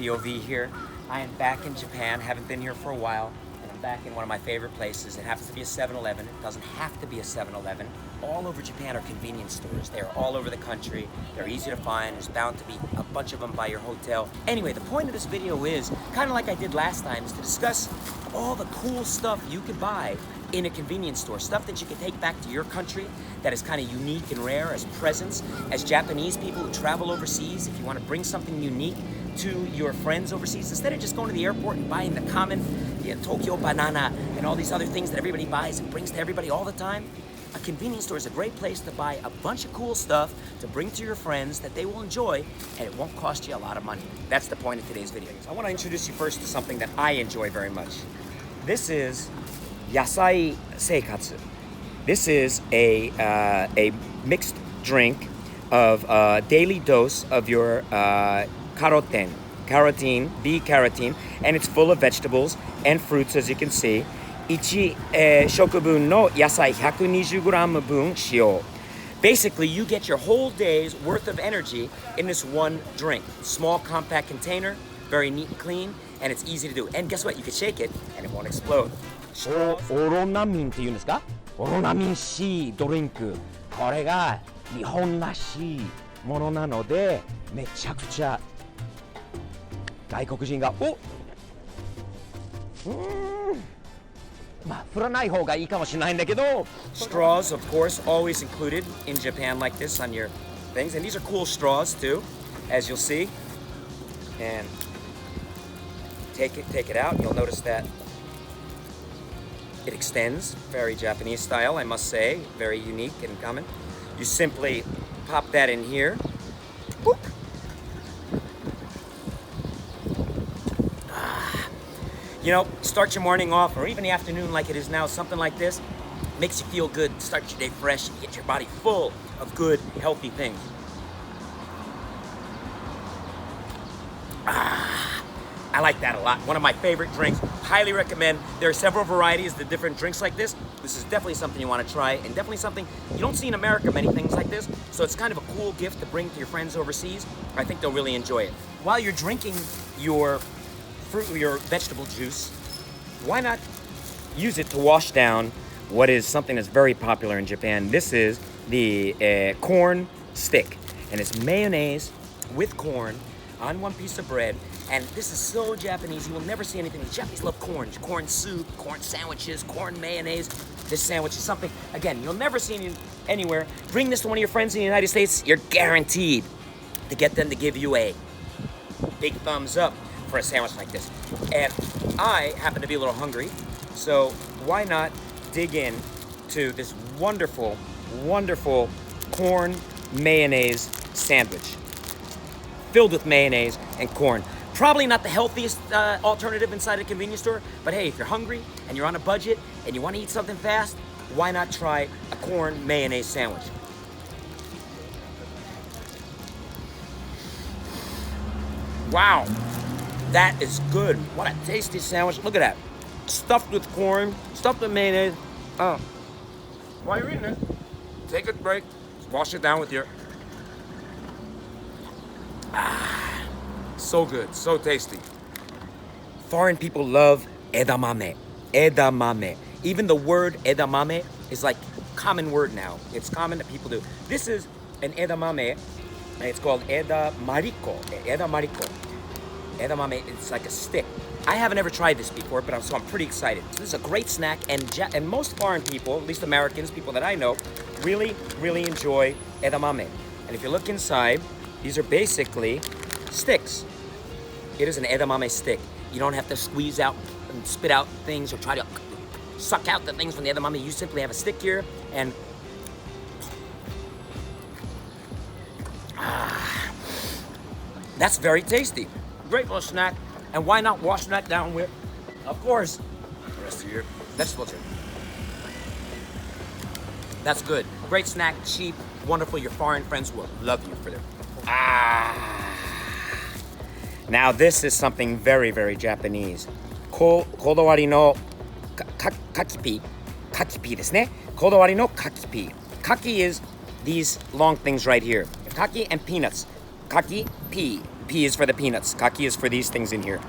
POV here. I am back in Japan, haven't been here for a while, and I'm back in one of my favorite places. It happens to be a 7-Eleven. It doesn't have to be a 7-Eleven. All over Japan are convenience stores. They're all over the country. They're easy to find. There's bound to be a bunch of them by your hotel. Anyway, the point of this video is, kind of like I did last time, is to discuss all the cool stuff you can buy in a convenience store, stuff that you can take back to your country that is kind of unique and rare as presents. As Japanese people who travel overseas, if you want to bring something unique to your friends overseas, instead of just going to the airport and buying the common Tokyo banana and all these other things that everybody buys and brings to everybody all the time, a convenience store is a great place to buy a bunch of cool stuff to bring to your friends that they will enjoy, and it won't cost you a lot of money. That's the point of today's video. I want to introduce you first to something that I enjoy very much. This is Yasai Seikatsu. This is a mixed drink of daily dose of your carotene, B-carotene, and it's full of vegetables and fruits, as you can see. 1食分の野菜 120g 分使用. Basically, you get your whole day's worth of energy in this one drink. Small, compact container, very neat and clean, and it's easy to do. And guess what? You can shake it, and it won't explode. オロナミンっていうんですか？オロナミン C ドリンク。これが日本らしいものなので、めちゃくちゃ外国人がまあ振らない方がいいかもしれないんだけど。Straws, of course, always included in Japan like this on your things, and these are cool straws too, as you'll see. And take it out. You'll notice that it extends, very Japanese style, I must say, very unique and common. You simply pop that in here. Boop. You know, start your morning off, or even the afternoon like it is now, something like this makes you feel good, start your day fresh, and get your body full of good, healthy things. I like that a lot. One of my favorite drinks. Highly recommend. There are several varieties of different drinks like this. This is definitely something you want to try, and definitely something you don't see in America, many things like this. So it's kind of a cool gift to bring to your friends overseas. I think they'll really enjoy it. While you're drinking your fruit, your vegetable juice, why not use it to wash down what is something that's very popular in Japan? This is the corn stick, and it's mayonnaise with corn on one piece of bread. And this is so Japanese, you will never see anything. The Japanese love corn soup, corn sandwiches, corn mayonnaise. This sandwich is something, again, you'll never see it anywhere. Bring this to one of your friends in the United States, you're guaranteed to get them to give you a big thumbs up for a sandwich like this. And I happen to be a little hungry, so why not dig in to this wonderful, wonderful corn mayonnaise sandwich filled with mayonnaise and corn. Probably not the healthiest alternative inside a convenience store, but hey, if you're hungry and you're on a budget and you want to eat something fast, why not try a corn mayonnaise sandwich? Wow, that is good. What a tasty sandwich. Look at that. Stuffed with corn, stuffed with mayonnaise. While you're eating it, take a break, wash it down with your... So good, so tasty. Foreign people love edamame. Edamame. Even the word edamame is like a common word now. It's common that people do. This is an edamame, and it's called edamariko. Edamariko. Edamame, it's like a stick. I haven't ever tried this before, but I'm pretty excited. So this is a great snack, and most foreign people, at least Americans, people that I know, really, really enjoy edamame. And if you look inside, these are basically sticks. It is an edamame stick. You don't have to squeeze out and spit out things or try to suck out the things from the edamame. You simply have a stick here, and that's very tasty. Great little snack. And why not wash that down with, of course, the rest of your vegetables here. That's good. Great snack, cheap, wonderful. Your foreign friends will love you for them. Now this is something very, very Japanese. Kodawari no kakipi. Kakipi ですね。Kodawari no kakipi. Kaki is these long things right here. Kaki and peanuts. kaki, P. P is for the peanuts. Kaki is for these things in here.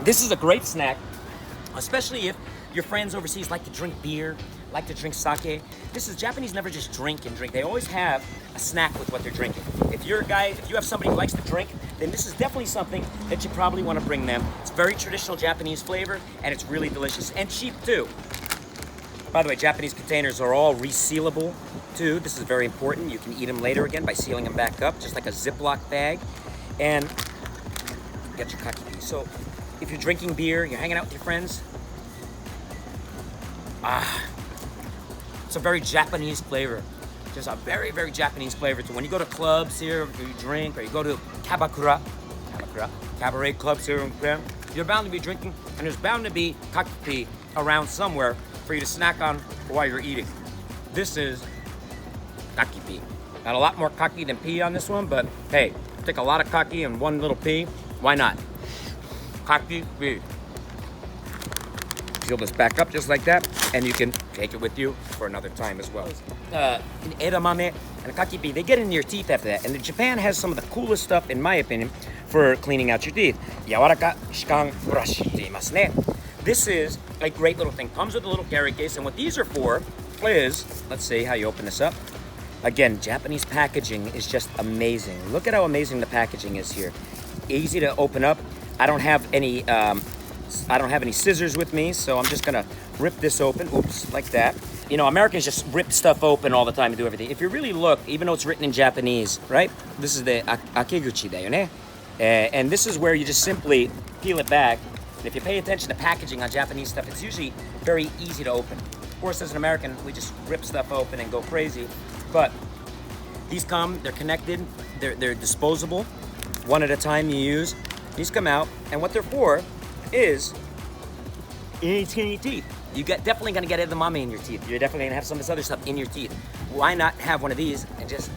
This is a great snack, especially if your friends overseas like to drink beer, like to drink sake. Japanese never just drink and drink. They always have a snack with what they're drinking. If you're a guy, if you have somebody who likes to drink, then this is definitely something that you probably want to bring them. It's very traditional Japanese flavor, and it's really delicious and cheap too. By the way, Japanese containers are all resealable too. This is very important. You can eat them later again by sealing them back up, just like a Ziploc bag. And get your kakiki. So if you're drinking beer, you're hanging out with your friends, it's a very Japanese flavor. Just a very, very Japanese flavor. So when you go to clubs here, or you drink, or you go to cabaret clubs here in Japan, you're bound to be drinking, and there's bound to be kakiki around somewhere for you to snack on while you're eating. This is kaki. Got a lot more kaki than pea on this one, but hey, take a lot of kaki and one little pea. Why not? Kaki pea. Peel this back up just like that, and you can take it with you for another time as well. In edamame and kaki pea, they get into your teeth after that. And Japan has some of the coolest stuff, in my opinion, for cleaning out your teeth. Yawaraka shikan brush to iimasu ne. This is a great little thing. Comes with a little carry case, and what these are for is, let's see how you open this up. Again, Japanese packaging is just amazing. Look at how amazing the packaging is here. Easy to open up. I don't have any scissors with me, so I'm just gonna rip this open. Oops, like that. You know, Americans just rip stuff open all the time and do everything. If you really look, even though it's written in Japanese, right? This is the akiguchi da yo ne. And this is where you just simply peel it back. And if you pay attention to packaging on Japanese stuff, it's usually very easy to open. Of course, as an American, we just rip stuff open and go crazy. But these come, they're connected, they're disposable. One at a time you use. These come out, and what they're for is in your teeth. You definitely gonna get edamame in your teeth. You're definitely gonna have some of this other stuff in your teeth. Why not have one of these and just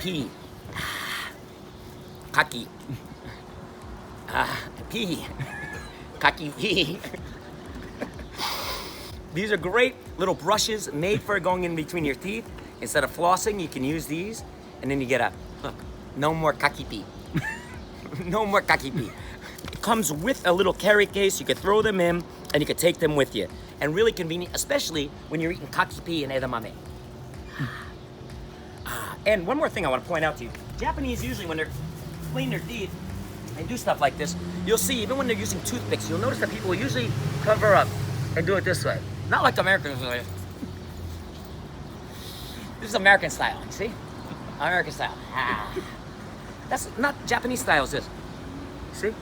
pee, kaki, pee, kaki pee. These are great little brushes made for going in between your teeth. Instead of flossing, you can use these, and then you get look, no more kaki pee. No more kaki pee. It comes with a little carry case. You could throw them in, and you could take them with you. And really convenient, especially when you're eating kaki pee and edamame. And one more thing I want to point out to you. Japanese, usually when they're cleaning their teeth and do stuff like this, you'll see, even when they're using toothpicks, you'll notice that people usually cover up and do it this way. Not like the Americans do it. This is American style, you see? American style. That's not Japanese style, is this? See?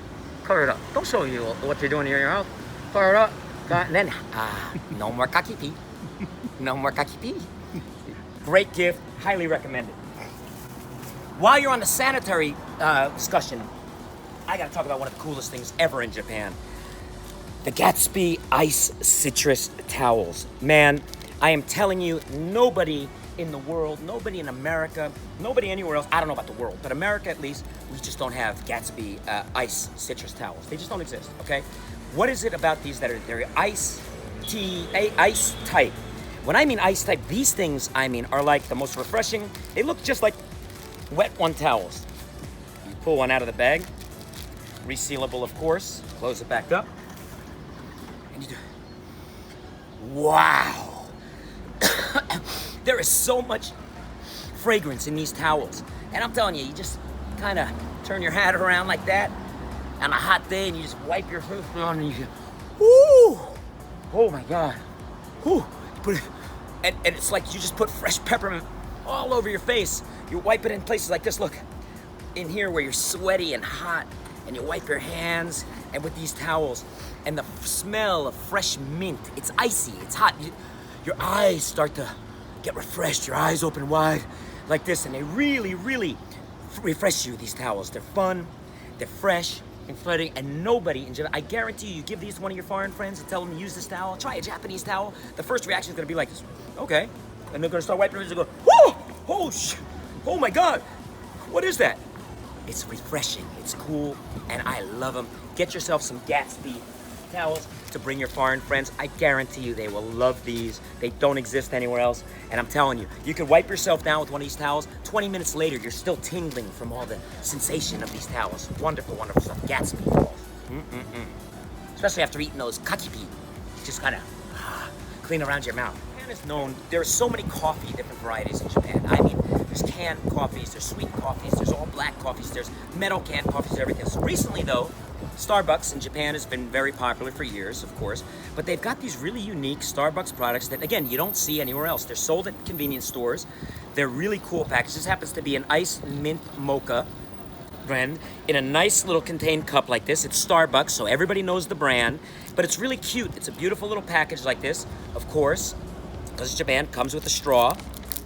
Cover it up. Don't show you what you're doing here in your mouth. Cover it up. And then, no more kaki pee. No more kaki pee. Great gift. Highly recommended. While you're on the sanitary discussion, I gotta talk about one of the coolest things ever in Japan. The Gatsby Ice Citrus Towels. Man, I am telling you, nobody in the world, nobody in America, nobody anywhere else, I don't know about the world, but America at least, we just don't have Gatsby Ice Citrus Towels. They just don't exist, okay? What is it about these that are they're ice type? When I mean ice type, these things, I mean, are like the most refreshing. They look just like wet one towels. You pull one out of the bag, resealable, of course, close it back up, and you do, wow. There is so much fragrance in these towels. And I'm telling you, you just kind of turn your hat around like that on a hot day and you just wipe your face on and you go, whoo! Oh my God. Whoo! And it's like you just put fresh peppermint all over your face. You wipe it in places like this, look. In here where you're sweaty and hot and you wipe your hands and with these towels and the smell of fresh mint. It's icy, it's hot. Your eyes start to get refreshed, your eyes open wide like this, and they really, really refresh you, these towels. They're fun, they're fresh, and flooding, and nobody in Japan, I guarantee you give these to one of your foreign friends and tell them to use this towel, try a Japanese towel, the first reaction is gonna be like this, okay, and they're gonna start wiping it and go, whoa, oh my God, what is that? It's refreshing, it's cool, and I love them. Get yourself some Gatsby towels to bring your foreign friends. I guarantee you they will love these. They don't exist anywhere else. And I'm telling you, you can wipe yourself down with one of these towels. 20 minutes later, you're still tingling from all the sensation of these towels. Wonderful, wonderful stuff. Gatsby towels. Especially after eating those kakipi. Just kind of clean around your mouth. Japan is known, there are so many coffee, different varieties in Japan. I mean, there's canned coffees, there's sweet coffees, there's all black coffees, there's metal canned coffees, everything. So recently though, Starbucks in Japan has been very popular for years, of course, but they've got these really unique Starbucks products that, again, you don't see anywhere else. They're sold at convenience stores. They're really cool packages. This happens to be an iced mint mocha brand in a nice little contained cup like this. It's Starbucks, so everybody knows the brand, but it's really cute. It's a beautiful little package like this. Of course, because it's Japan, comes with a straw,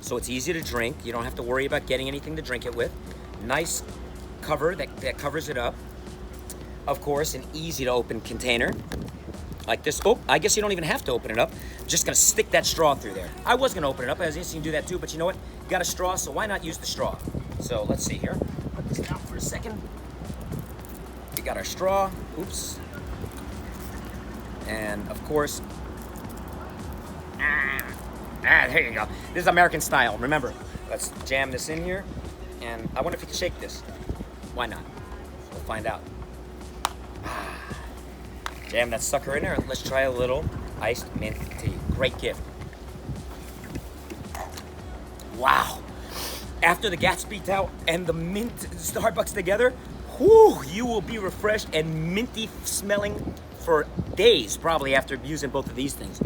so it's easy to drink. You don't have to worry about getting anything to drink it with. Nice cover that covers it up. Of course, an easy to open container like this. Oh, I guess you don't even have to open it up. I'm just gonna stick that straw through there. I was gonna open it up, as you can do that too, but you know what? You got a straw, so why not use the straw? So let's see here. Put this down for a second. We got our straw. Oops. And of course, there you go. This is American style. Remember, let's jam this in here. And I wonder if you can shake this. Why not? We'll find out. Jam that sucker in there. Let's try a little iced mint tea. Great gift. Wow. After the Gatsby towel and the mint Starbucks together, whoo, you will be refreshed and minty smelling for days, probably after using both of these things.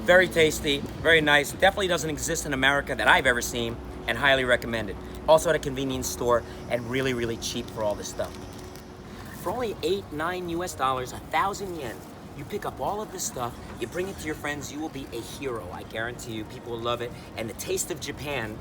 Very tasty, very nice. Definitely doesn't exist in America that I've ever seen, and highly recommended. Also at a convenience store, and really, really cheap for all this stuff. For only $8, $9 US, 1,000 yen, you pick up all of this stuff, you bring it to your friends, you will be a hero. I guarantee you, people will love it. And the taste of Japan,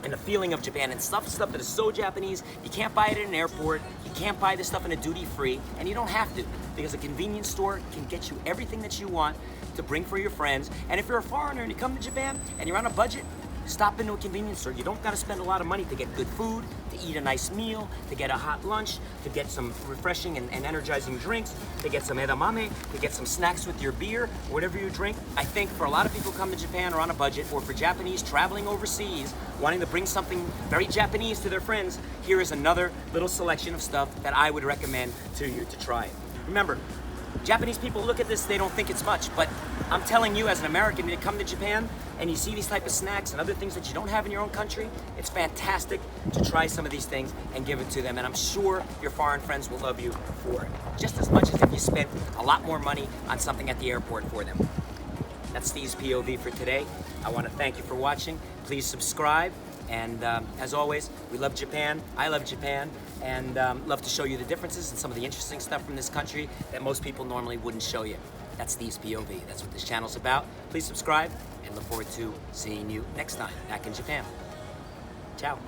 and the feeling of Japan, and stuff that is so Japanese, you can't buy it at an airport, you can't buy this stuff in a duty-free, and you don't have to, because a convenience store can get you everything that you want to bring for your friends. And if you're a foreigner and you come to Japan and you're on a budget, stop into a convenience store. You don't gotta spend a lot of money to get good food, to eat a nice meal, to get a hot lunch, to get some refreshing and energizing drinks, to get some edamame, to get some snacks with your beer, or whatever you drink. I think for a lot of people who come to Japan or on a budget, or for Japanese traveling overseas, wanting to bring something very Japanese to their friends, here is another little selection of stuff that I would recommend to you to try it. Remember, Japanese people look at this, they don't think it's much, but I'm telling you as an American, when you come to Japan and you see these type of snacks and other things that you don't have in your own country, it's fantastic to try some of these things and give it to them. And I'm sure your foreign friends will love you for it, just as much as if you spent a lot more money on something at the airport for them. That's Steve's POV for today. I want to thank you for watching. Please subscribe. And as always, we love Japan. I love Japan, and love to show you the differences and some of the interesting stuff from this country that most people normally wouldn't show you. That's Steve's POV. That's what this channel's about. Please subscribe, and look forward to seeing you next time back in Japan. Ciao.